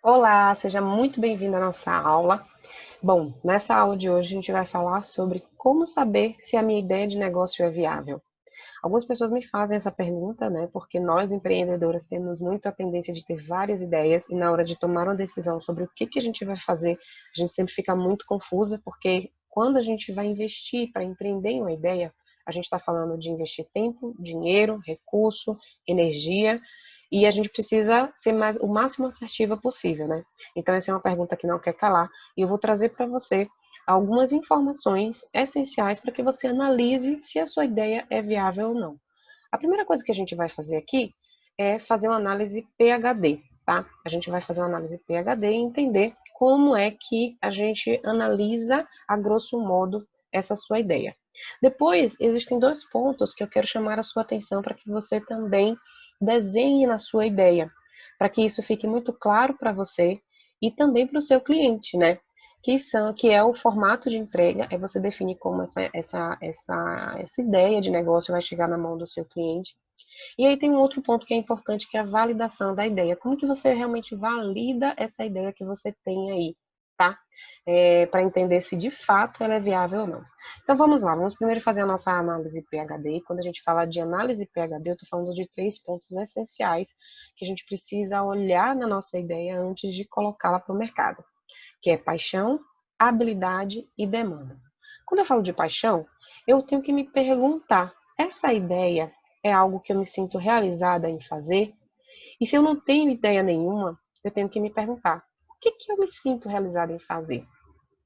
Olá, seja muito bem-vindo à nossa aula. Bom, nessa aula de hoje a gente vai falar sobre como saber se a minha ideia de negócio é viável. Algumas pessoas me fazem essa pergunta, né? Porque nós empreendedoras temos muito a tendência de ter várias ideias e na hora de tomar uma decisão sobre o que a gente vai fazer, a gente sempre fica muito confusa, porque quando a gente vai investir para empreender em uma ideia, a gente está falando de investir tempo, dinheiro, recurso, energia, e a gente precisa ser o máximo assertiva possível, né? Então essa é uma pergunta que não quer calar, e eu vou trazer para você algumas informações essenciais para que você analise se a sua ideia é viável ou não. A primeira coisa que a gente vai fazer aqui é fazer uma análise PhD, tá? A gente vai fazer uma análise PhD e entender como é que a gente analisa, a grosso modo, essa sua ideia. Depois, existem dois pontos que eu quero chamar a sua atenção para que você também desenhe na sua ideia, para que isso fique muito claro para você e também para o seu cliente, né? Que é o formato de entrega, é você definir como essa ideia de negócio vai chegar na mão do seu cliente. E aí tem um outro ponto que é importante, que é a validação da ideia. Como que você realmente valida essa ideia que você tem aí, tá? Para entender se de fato ela é viável ou não. Então vamos lá, vamos primeiro fazer a nossa análise PhD. Quando a gente fala de análise PhD, eu estou falando de 3 pontos essenciais que a gente precisa olhar na nossa ideia antes de colocá-la para o mercado, que é paixão, habilidade e demanda. Quando eu falo de paixão, eu tenho que me perguntar: essa ideia é algo que eu me sinto realizada em fazer? E se eu não tenho ideia nenhuma, eu tenho que me perguntar: o que eu me sinto realizada em fazer?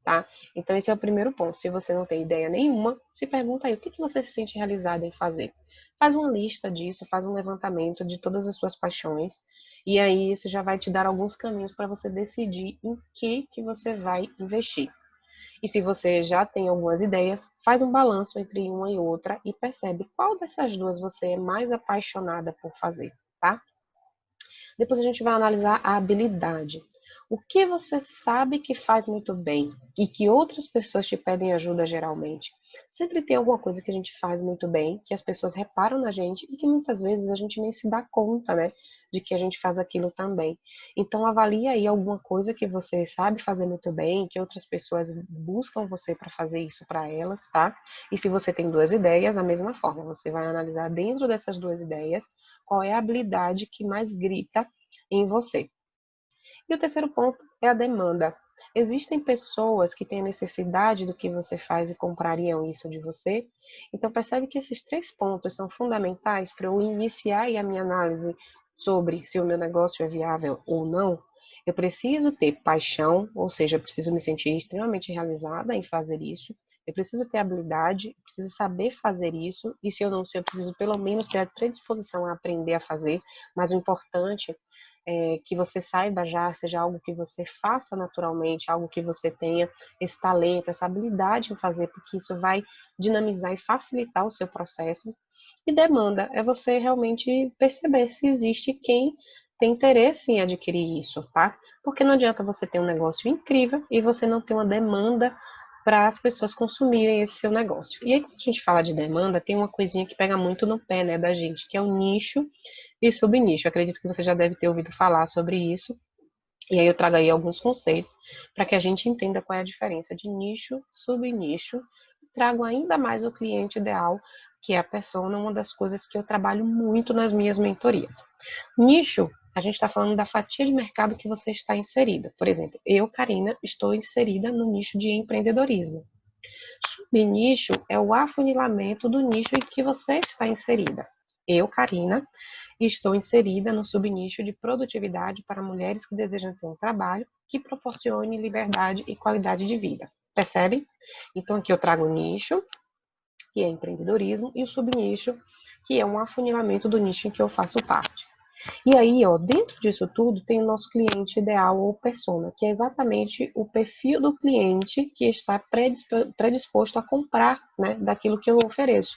Tá? Então, esse é o primeiro ponto. Se você não tem ideia nenhuma, se pergunta aí: o que você se sente realizada em fazer? Faz uma lista disso, faz um levantamento de todas as suas paixões, e aí isso já vai te dar alguns caminhos para você decidir em que você vai investir. E se você já tem algumas ideias, faz um balanço entre uma e outra e percebe qual dessas duas você é mais apaixonada por fazer, tá? Depois a gente vai analisar a habilidade. O que você sabe que faz muito bem e que outras pessoas te pedem ajuda geralmente? Sempre tem alguma coisa que a gente faz muito bem, que as pessoas reparam na gente e que muitas vezes a gente nem se dá conta, né, de que a gente faz aquilo também. Então avalie aí alguma coisa que você sabe fazer muito bem, que outras pessoas buscam você para fazer isso para elas, tá? E se você tem duas ideias, da mesma forma, você vai analisar dentro dessas duas ideias qual é a habilidade que mais grita em você. E o terceiro ponto é a demanda. Existem pessoas que têm necessidade do que você faz e comprariam isso de você. Então percebe que esses 3 pontos são fundamentais para eu iniciar a minha análise sobre se o meu negócio é viável ou não. Eu preciso ter paixão, ou seja, eu preciso me sentir extremamente realizada em fazer isso. Eu preciso ter habilidade, eu preciso saber fazer isso, e se eu não sei, eu preciso pelo menos ter a predisposição a aprender a fazer, mas o importante que você saiba já, seja algo que você faça naturalmente, algo que você tenha esse talento, essa habilidade em fazer, porque isso vai dinamizar e facilitar o seu processo. E demanda é você realmente perceber se existe quem tem interesse em adquirir isso, tá? Porque não adianta você ter um negócio incrível e você não ter uma demanda para as pessoas consumirem esse seu negócio. E aí, quando a gente fala de demanda, tem uma coisinha que pega muito no pé, né, da gente, que é o nicho e subnicho. Eu acredito que você já deve ter ouvido falar sobre isso. E aí eu trago aí alguns conceitos para que a gente entenda qual é a diferença de nicho, subnicho. Trago ainda mais o cliente ideal, que é a persona, uma das coisas que eu trabalho muito nas minhas mentorias. Nicho, a gente está falando da fatia de mercado que você está inserida. Por exemplo, eu, Karina, estou inserida no nicho de empreendedorismo. Subnicho é o afunilamento do nicho em que você está inserida. Eu, Karina, estou inserida no subnicho de produtividade para mulheres que desejam ter um trabalho que proporcione liberdade e qualidade de vida. Percebe? Então aqui eu trago o nicho, que é empreendedorismo, e o subnicho, que é um afunilamento do nicho em que eu faço parte. E aí, ó, dentro disso tudo, tem o nosso cliente ideal ou persona, que é exatamente o perfil do cliente que está predisposto a comprar, né, daquilo que eu ofereço.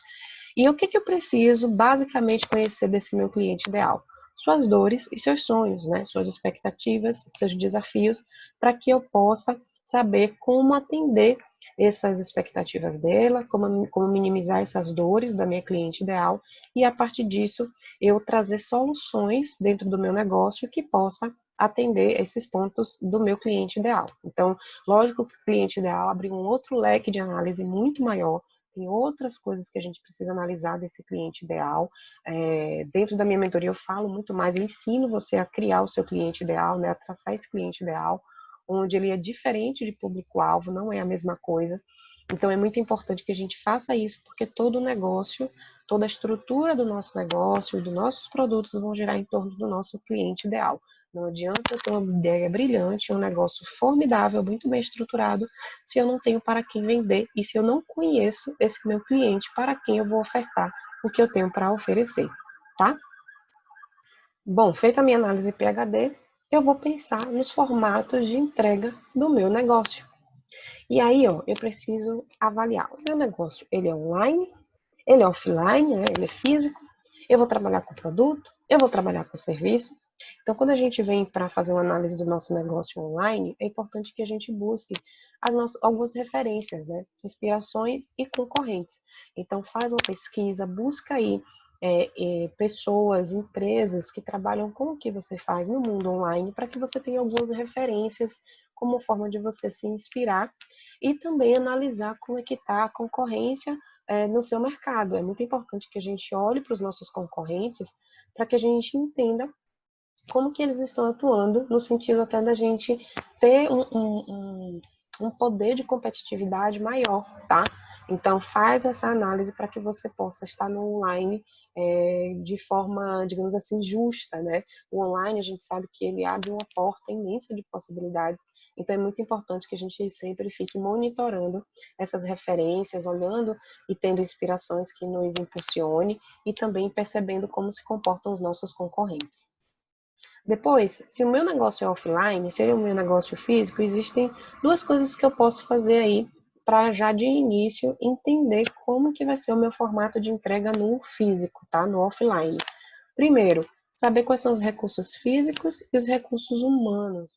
E o que eu preciso basicamente conhecer desse meu cliente ideal? Suas dores e seus sonhos, né? Suas expectativas, seus desafios, para que eu possa saber como atender essas expectativas dela, como minimizar essas dores da minha cliente ideal, e a partir disso eu trazer soluções dentro do meu negócio que possa atender esses pontos do meu cliente ideal. Então, lógico que o cliente ideal abre um outro leque de análise muito maior, tem outras coisas que a gente precisa analisar desse cliente ideal. Dentro da minha mentoria eu falo muito mais, eu ensino você a criar o seu cliente ideal, né, a traçar esse cliente ideal, onde ele é diferente de público-alvo, não é a mesma coisa. Então é muito importante que a gente faça isso, porque todo o negócio, toda a estrutura do nosso negócio e dos nossos produtos vão girar em torno do nosso cliente ideal. Não adianta eu ter uma ideia brilhante, um negócio formidável, muito bem estruturado, se eu não tenho para quem vender e se eu não conheço esse meu cliente para quem eu vou ofertar o que eu tenho para oferecer, tá? Bom, feita a minha análise PhD, eu vou pensar nos formatos de entrega do meu negócio. E aí, ó, eu preciso avaliar o meu negócio. Ele é online, ele é offline, né? Ele é físico. Eu vou trabalhar com produto, eu vou trabalhar com serviço. Então, quando a gente vem para fazer uma análise do nosso negócio online, é importante que a gente busque algumas referências, né? Inspirações e concorrentes. Então, faz uma pesquisa, busca aí pessoas, empresas que trabalham com o que você faz no mundo online, para que você tenha algumas referências como forma de você se inspirar e também analisar como é que está a concorrência no seu mercado. É muito importante que a gente olhe para os nossos concorrentes para que a gente entenda como que eles estão atuando, no sentido até da gente ter um poder de competitividade maior, tá? Então, faz essa análise para que você possa estar no online de forma, digamos assim, justa, né? O online, a gente sabe que ele abre uma porta imensa de possibilidades, então é muito importante que a gente sempre fique monitorando essas referências, olhando e tendo inspirações que nos impulsione e também percebendo como se comportam os nossos concorrentes. Depois, se o meu negócio é offline, se o meu negócio físico, existem duas coisas que eu posso fazer aí para já de início entender como que vai ser o meu formato de entrega no físico, tá? No offline. Primeiro, saber quais são os recursos físicos e os recursos humanos.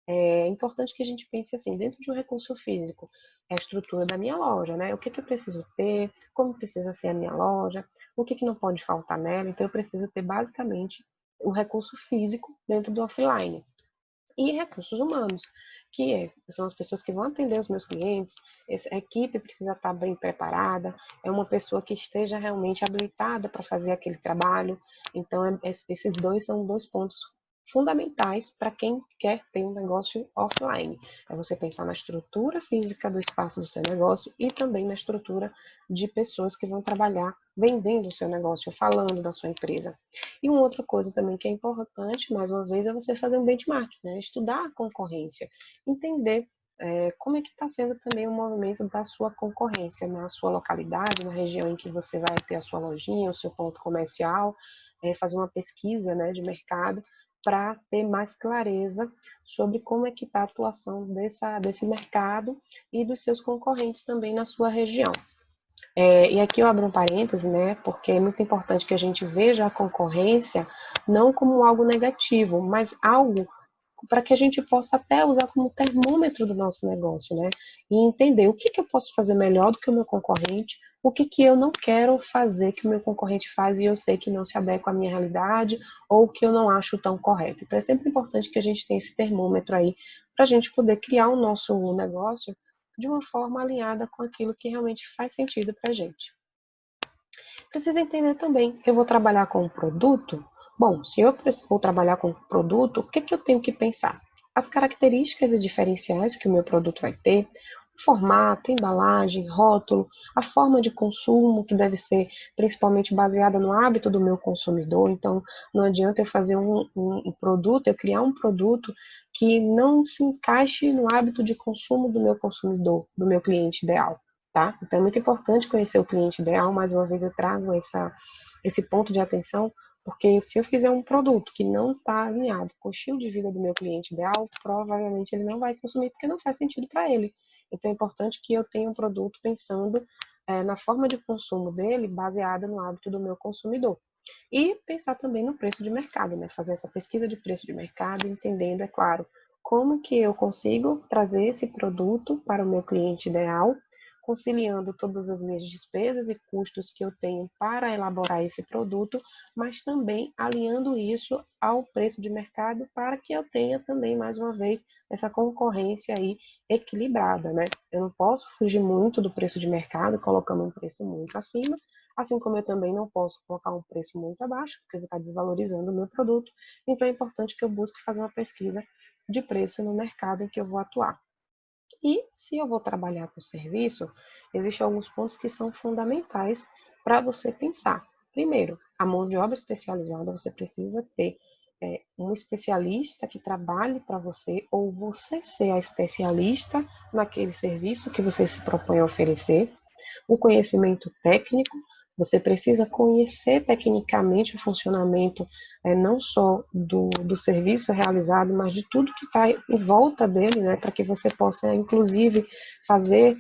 É importante que a gente pense assim, dentro de um recurso físico, é a estrutura da minha loja, né? O que que eu preciso ter, como precisa ser a minha loja, o que que não pode faltar nela. Então, eu preciso ter basicamente o recurso físico dentro do offline. E recursos humanos, são as pessoas que vão atender os meus clientes, a equipe precisa estar bem preparada, é uma pessoa que esteja realmente habilitada para fazer aquele trabalho. Então, esses dois são dois pontos fundamentais para quem quer ter um negócio offline. É você pensar na estrutura física do espaço do seu negócio e também na estrutura de pessoas que vão trabalhar vendendo o seu negócio, falando da sua empresa. E uma outra coisa também que é importante, mais uma vez, é você fazer um benchmark, né? Estudar a concorrência, entender como é que está sendo também o movimento da sua concorrência na sua localidade, na região em que você vai ter a sua lojinha, o seu ponto comercial, fazer uma pesquisa, né, de mercado para ter mais clareza sobre como é que está a atuação desse mercado e dos seus concorrentes também na sua região. E aqui eu abro um parêntese, né, porque é muito importante que a gente veja a concorrência não como algo negativo, mas algo para que a gente possa até usar como termômetro do nosso negócio, né? E entender o que eu posso fazer melhor do que o meu concorrente, o que eu não quero fazer que o meu concorrente faz e eu sei que não se adequa à minha realidade ou que eu não acho tão correto. Então é sempre importante que a gente tenha esse termômetro aí para a gente poder criar o nosso negócio de uma forma alinhada com aquilo que realmente faz sentido para a gente. Precisa entender também, eu vou trabalhar com um produto? Bom, se eu vou trabalhar com um produto, o que eu tenho que pensar? As características e diferenciais que o meu produto vai ter, o formato, embalagem, rótulo, a forma de consumo, que deve ser principalmente baseada no hábito do meu consumidor. Então, não adianta eu fazer um produto, eu criar um produto que não se encaixe no hábito de consumo do meu consumidor, do meu cliente ideal. Tá? Então é muito importante conhecer o cliente ideal, mais uma vez eu trago esse ponto de atenção, porque se eu fizer um produto que não está alinhado com o estilo de vida do meu cliente ideal, provavelmente ele não vai consumir porque não faz sentido para ele. Então é importante que eu tenha um produto pensando na forma de consumo dele, baseada no hábito do meu consumidor. E pensar também no preço de mercado, né? Fazer essa pesquisa de preço de mercado, entendendo, é claro, como que eu consigo trazer esse produto para o meu cliente ideal conciliando todas as minhas despesas e custos que eu tenho para elaborar esse produto, mas também alinhando isso ao preço de mercado para que eu tenha também, mais uma vez, essa concorrência aí equilibrada, né? Eu não posso fugir muito do preço de mercado, colocando um preço muito acima, assim como eu também não posso colocar um preço muito abaixo, porque vai estar desvalorizando o meu produto. Então é importante que eu busque fazer uma pesquisa de preço no mercado em que eu vou atuar. E se eu vou trabalhar com serviço, existem alguns pontos que são fundamentais para você pensar. Primeiro, a mão de obra especializada, você precisa ter um especialista que trabalhe para você, ou você ser a especialista naquele serviço que você se propõe a oferecer. O conhecimento técnico, você precisa conhecer tecnicamente o funcionamento não só do serviço realizado, mas de tudo que está em volta dele, né, para que você possa, inclusive, fazer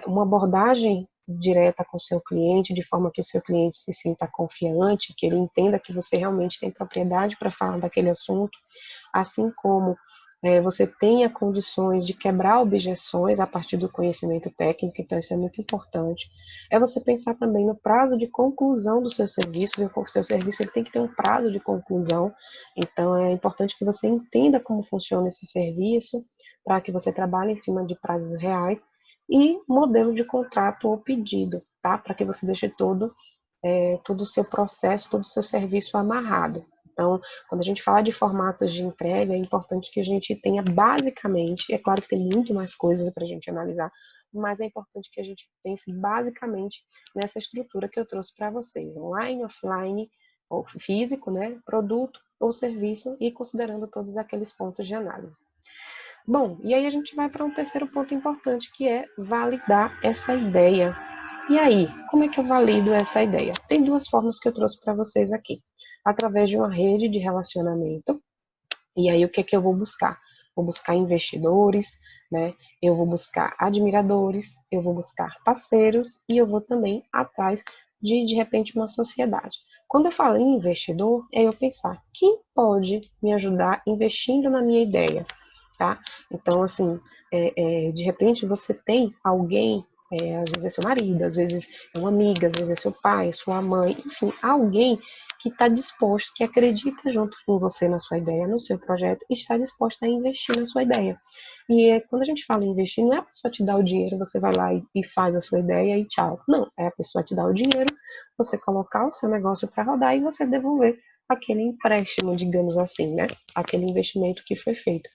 uma abordagem direta com o seu cliente, de forma que o seu cliente se sinta confiante, que ele entenda que você realmente tem propriedade para falar daquele assunto, assim como você tenha condições de quebrar objeções a partir do conhecimento técnico, então isso é muito importante. É você pensar também no prazo de conclusão do seu serviço, o seu serviço ele tem que ter um prazo de conclusão, então é importante que você entenda como funciona esse serviço, para que você trabalhe em cima de prazos reais, e modelo de contrato ou pedido, tá? Para que você deixe todo o seu processo, todo o seu serviço amarrado. Então, quando a gente fala de formatos de entrega, é importante que a gente tenha basicamente, é claro que tem muito mais coisas para a gente analisar, mas é importante que a gente pense basicamente nessa estrutura que eu trouxe para vocês, online, offline, ou físico, né, produto ou serviço, e considerando todos aqueles pontos de análise. Bom, e aí a gente vai para um terceiro ponto importante, que é validar essa ideia. E aí, como é que eu valido essa ideia? Tem duas formas que eu trouxe para vocês aqui. Através de uma rede de relacionamento. E aí, o que é que eu vou buscar? Vou buscar investidores, né? Eu vou buscar admiradores, eu vou buscar parceiros e eu vou também atrás de repente, uma sociedade. Quando eu falo em investidor, é eu pensar quem pode me ajudar investindo na minha ideia, tá? Então, assim, de repente você tem alguém, às vezes é seu marido, às vezes é uma amiga, às vezes é seu pai, sua mãe, enfim, alguém que está disposto, que acredita junto com você na sua ideia, no seu projeto, e está disposto a investir na sua ideia. E quando a gente fala em investir, não é a pessoa te dar o dinheiro, você vai lá e faz a sua ideia e tchau. Não, é a pessoa te dar o dinheiro, você colocar o seu negócio para rodar e você devolver aquele empréstimo, digamos assim, né? Aquele investimento que foi feito.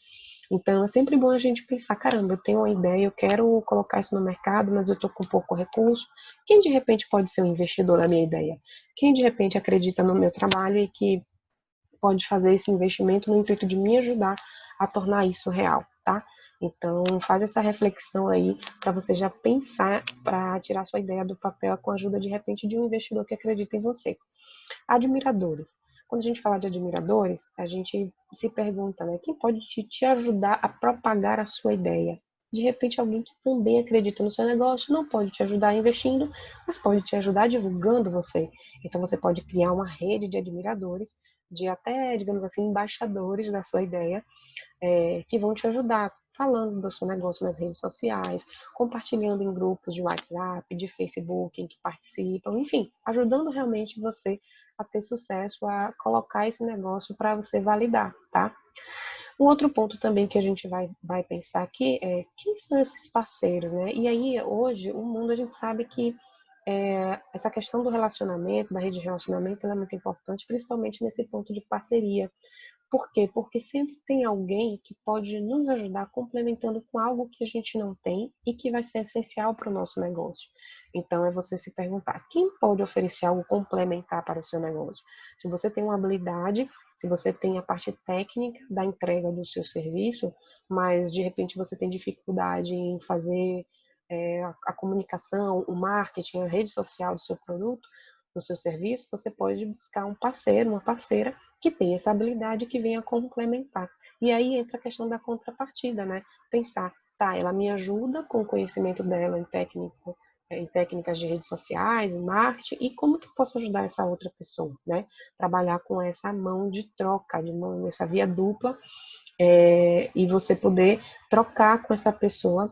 Então é sempre bom a gente pensar, caramba, eu tenho uma ideia, eu quero colocar isso no mercado, mas eu estou com pouco recurso. Quem de repente pode ser um investidor da minha ideia? Quem de repente acredita no meu trabalho e que pode fazer esse investimento no intuito de me ajudar a tornar isso real, tá? Então faz essa reflexão aí para você já pensar para tirar sua ideia do papel com a ajuda de repente de um investidor que acredita em você. Admiradores. Quando a gente fala de admiradores, a gente se pergunta, né, quem pode te ajudar a propagar a sua ideia? De repente, alguém que também acredita no seu negócio não pode te ajudar investindo, mas pode te ajudar divulgando você. Então, você pode criar uma rede de admiradores, de até, digamos assim, embaixadores da sua ideia, que vão te ajudar falando do seu negócio nas redes sociais, compartilhando em grupos de WhatsApp, de Facebook, em que participam, enfim, ajudando realmente você a ter sucesso, a colocar esse negócio para você validar, tá? Um outro ponto também que a gente vai pensar aqui é quem são esses parceiros, né? E aí, hoje, o mundo a gente sabe que essa questão do relacionamento, da rede de relacionamento, é muito importante, principalmente nesse ponto de parceria. Por quê? Porque sempre tem alguém que pode nos ajudar complementando com algo que a gente não tem e que vai ser essencial para o nosso negócio. Então, é você se perguntar: quem pode oferecer algo complementar para o seu negócio? Se você tem uma habilidade, se você tem a parte técnica da entrega do seu serviço, mas de repente você tem dificuldade em fazer a comunicação, o marketing, a rede social do seu produto, do seu serviço, você pode buscar um parceiro, uma parceira que tem essa habilidade que venha complementar. E aí entra a questão da contrapartida, né? Pensar, tá, ela me ajuda com o conhecimento dela em técnicas de redes sociais, em marketing, e como que eu posso ajudar essa outra pessoa, né? Trabalhar com essa mão de troca, essa via dupla, e você poder trocar com essa pessoa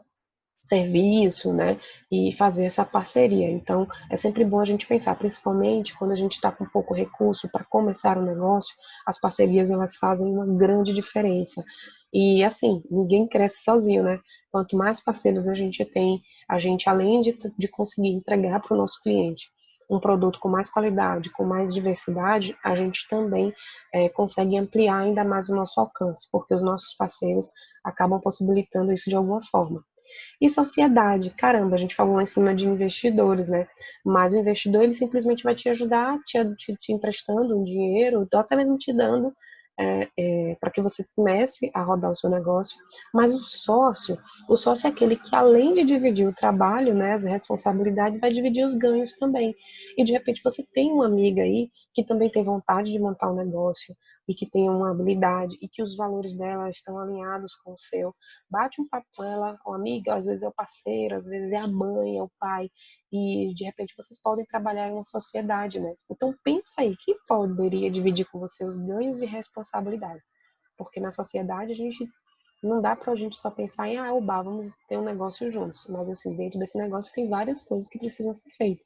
serviço, né? E fazer essa parceria. Então, é sempre bom a gente pensar, principalmente quando a gente está com pouco recurso para começar um negócio, as parcerias elas fazem uma grande diferença. E assim, ninguém cresce sozinho, né? Quanto mais parceiros a gente tem, a gente, além de conseguir entregar para o nosso cliente um produto com mais qualidade, com mais diversidade, a gente também consegue ampliar ainda mais o nosso alcance, porque os nossos parceiros acabam possibilitando isso de alguma forma. E sociedade, caramba, a gente falou lá em cima de investidores, né? Mas o investidor, ele simplesmente vai te ajudar, te emprestando um dinheiro, ou até mesmo te dando para que você comece a rodar o seu negócio. Mas o sócio é aquele que, além de dividir o trabalho, né, as responsabilidades, vai dividir os ganhos também. E de repente você tem uma amiga aí que também tem vontade de montar um negócio e que tem uma habilidade e que os valores dela estão alinhados com o seu. Bate um papo com ela, ó, amiga, às vezes é o parceiro, às vezes é a mãe, é o pai, e de repente vocês podem trabalhar em uma sociedade, né? Então pensa aí, quem poderia dividir com você os ganhos e responsabilidades? Porque na sociedade a gente não dá pra gente só pensar em, oba, vamos ter um negócio juntos. Mas assim, dentro desse negócio tem várias coisas que precisam ser feitas.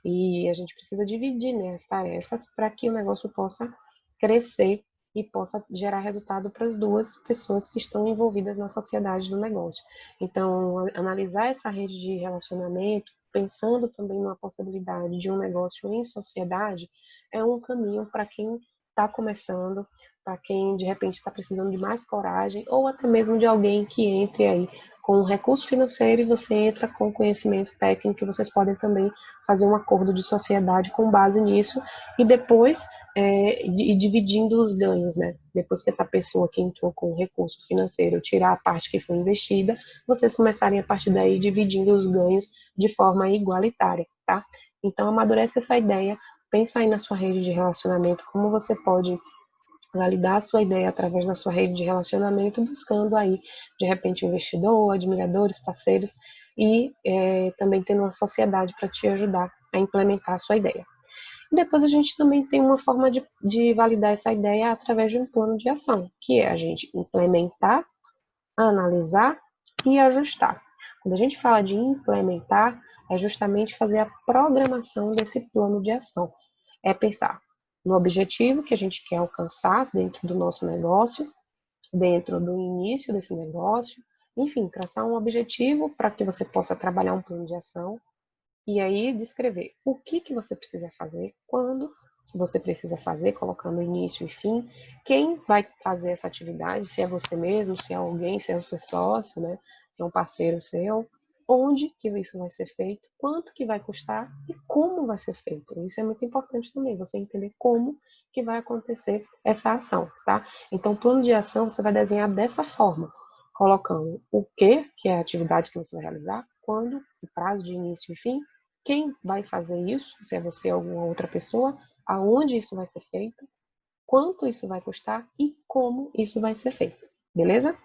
E a gente precisa dividir, né, as tarefas para que o negócio possa crescer e possa gerar resultado para as duas pessoas que estão envolvidas na sociedade do negócio. Então, analisar essa rede de relacionamento, pensando também numa possibilidade de um negócio em sociedade, é um caminho para quem está começando, para quem de repente está precisando de mais coragem, ou até mesmo de alguém que entre aí com um recurso financeiro e você entra com conhecimento técnico, e vocês podem também fazer um acordo de sociedade com base nisso e depois dividindo os ganhos, né? Depois que essa pessoa que entrou com o recurso financeiro tirar a parte que foi investida, vocês começarem a partir daí dividindo os ganhos de forma igualitária, tá? Então amadurece essa ideia, pensa aí na sua rede de relacionamento, como você pode validar a sua ideia através da sua rede de relacionamento, buscando aí, de repente, investidor, admiradores, parceiros e também tendo uma sociedade para te ajudar a implementar a sua ideia. E depois a gente também tem uma forma de validar essa ideia através de um plano de ação, que é a gente implementar, analisar e ajustar. Quando a gente fala de implementar, é justamente fazer a programação desse plano de ação. É pensar no objetivo que a gente quer alcançar dentro do nosso negócio, dentro do início desse negócio, enfim, traçar um objetivo para que você possa trabalhar um plano de ação e aí descrever o que você precisa fazer, quando você precisa fazer, colocando início e fim, quem vai fazer essa atividade, se é você mesmo, se é alguém, se é o seu sócio, né? Se é um parceiro seu, onde que isso vai ser feito, quanto que vai custar e como vai ser feito. Isso é muito importante também, você entender como que vai acontecer essa ação, tá? Então, o plano de ação você vai desenhar dessa forma, colocando o que é a atividade que você vai realizar, quando, o prazo de início e fim, quem vai fazer isso, se é você ou alguma outra pessoa, aonde isso vai ser feito, quanto isso vai custar e como isso vai ser feito, beleza?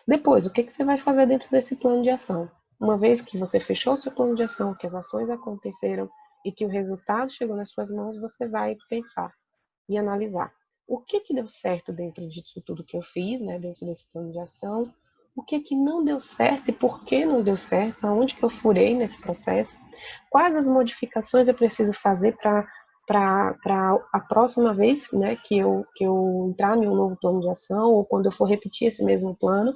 Depois, o que você vai fazer dentro desse plano de ação? Uma vez que você fechou o seu plano de ação, que as ações aconteceram e que o resultado chegou nas suas mãos, você vai pensar e analisar o que deu certo dentro disso tudo que eu fiz, né, dentro desse plano de ação, o que não deu certo e por que não deu certo, aonde que eu furei nesse processo, quais as modificações eu preciso fazer para a próxima vez, né, que eu entrar em um novo plano de ação ou quando eu for repetir esse mesmo plano,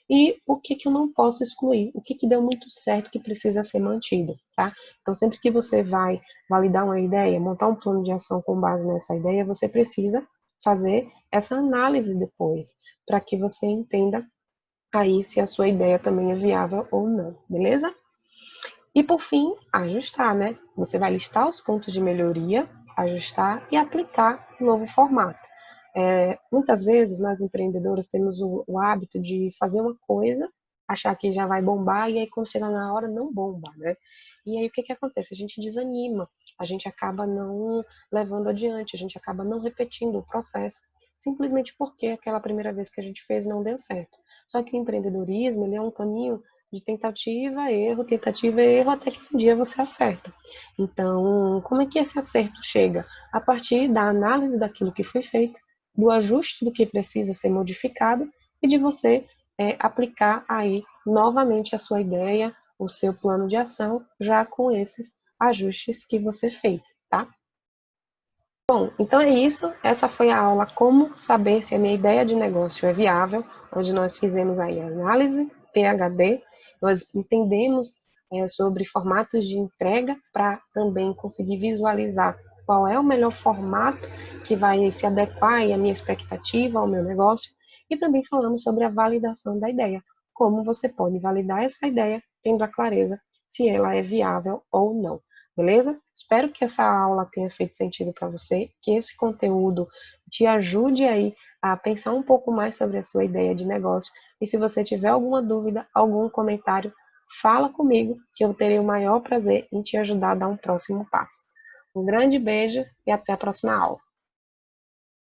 e o que eu não posso excluir, o que deu muito certo que precisa ser mantido, tá? Então, sempre que você vai validar uma ideia, montar um plano de ação com base nessa ideia, você precisa fazer essa análise depois, para que você entenda aí se a sua ideia também é viável ou não, beleza? E por fim, ajustar, né? Você vai listar os pontos de melhoria, ajustar e aplicar o novo formato. Muitas vezes nós empreendedores temos o hábito de fazer uma coisa, achar que já vai bombar e aí quando chega na hora não bomba, né? E aí o que acontece? A gente desanima, a gente acaba não levando adiante, a gente acaba não repetindo o processo, simplesmente porque aquela primeira vez que a gente fez não deu certo. Só que o empreendedorismo, ele é um caminho de tentativa, erro, até que um dia você acerta. Então, como é que esse acerto chega? A partir da análise daquilo que foi feito, do ajuste do que precisa ser modificado e de você aplicar aí novamente a sua ideia o seu plano de ação já com esses ajustes que você fez, tá? Bom, então é isso. Essa foi a aula Como Saber Se a Minha Ideia de Negócio é Viável, onde nós fizemos aí a análise PHD, nós entendemos sobre formatos de entrega para também conseguir visualizar qual é o melhor formato que vai se adequar à minha expectativa, ao meu negócio, e também falamos sobre a validação da ideia, como você pode validar essa ideia tendo a clareza se ela é viável ou não. Beleza? Espero que essa aula tenha feito sentido para você, que esse conteúdo te ajude aí a pensar um pouco mais sobre a sua ideia de negócio. E se você tiver alguma dúvida, algum comentário, fala comigo, que eu terei o maior prazer em te ajudar a dar um próximo passo. Um grande beijo e até a próxima aula.